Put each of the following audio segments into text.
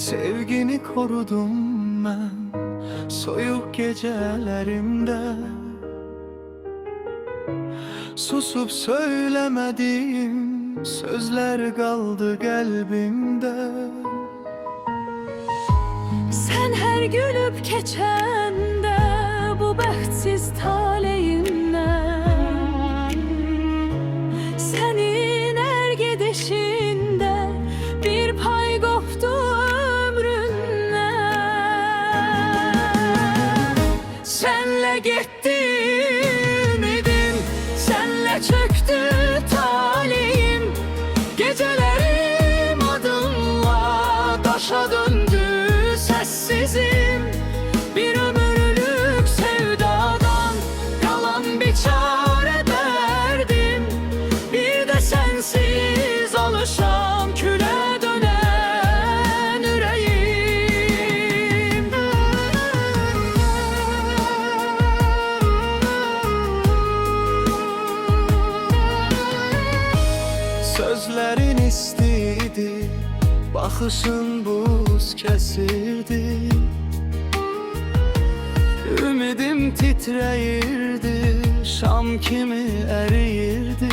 Sevgini korudum ben soyuk gecelerimde. Susup söylemediğim sözler kaldı kalbimde. Sen her gülüp keçende bu bəxtsiz taleyimden, senin her gedişinde bir pay koptu ömründen. Senle gitti ümidim, senle çöktü talihim. Gecelerim adınla taşa döndü sessizim. Bir ömürlük sevdadan kalan bir çare derdim. Bir de sensiz alışan küle dönen yüreğim. Sözlerin istiydi, bakışın buz kesirdi. Ümidim titreyirdi, şam kimi eriyirdi.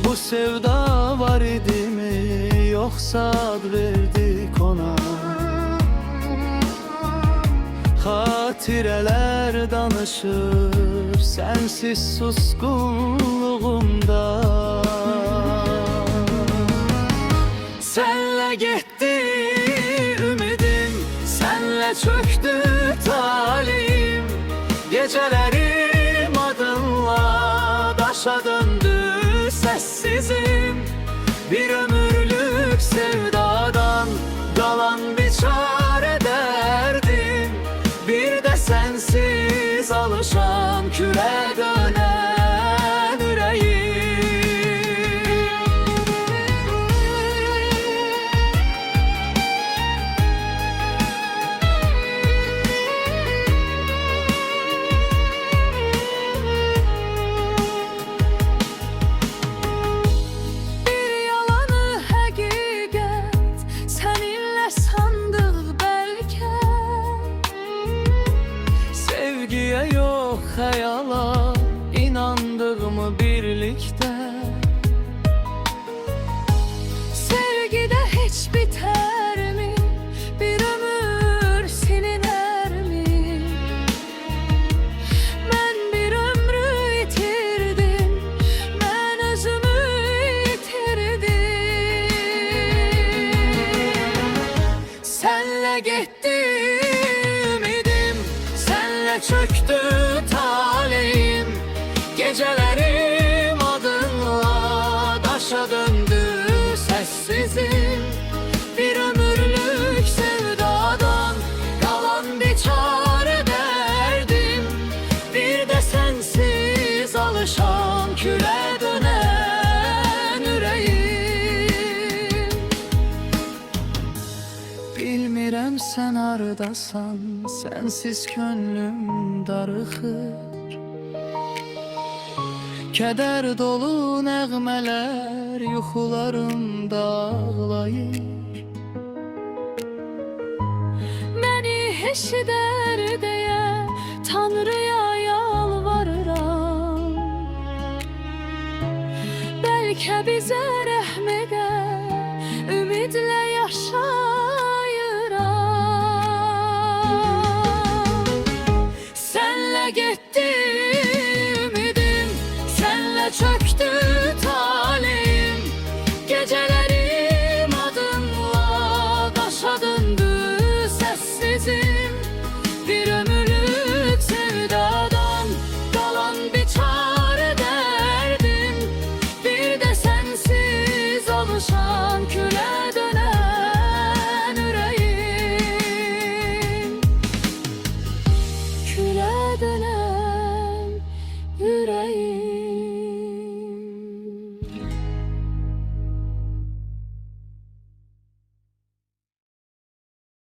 Bu sevda var idi mi, yoksa ad verdik ona? Hatireler danışır sensiz suskunluğumda. Senle gitti ümidim, senle çöktü talihim. Gecelerim adınla taşa döndü sessizim. Bir ömürlük sevdadan kalan bir çare derdim. Bir de sensiz alışan küle dönen yüreğim. Bir yalanı hakikat seninle sandık belki. Sevgiye yok hayala inandığımı birlikte. Sevgide hiç biter mi? Bir ömür siliner mi? Ben bir ömrü yitirdim, ben özümü yitirdim. Senle gitti ümidim, senle çöktü talihim. Gecelerim adınla taşa döndü sessizim. Bir ömürlük sevdadan kalan bir çare derdim. Bir de sensiz alışan küle dönen yüreğim. Bilmirəm sen hardasan, sensiz könlüm darıxır. Keder dolu nəğmələr yuxularımda ağlayır. Məni eşidər deyə Tanrıya yalvarıram. Bəlkə bizə rəhm edər, ümidlə yaşa.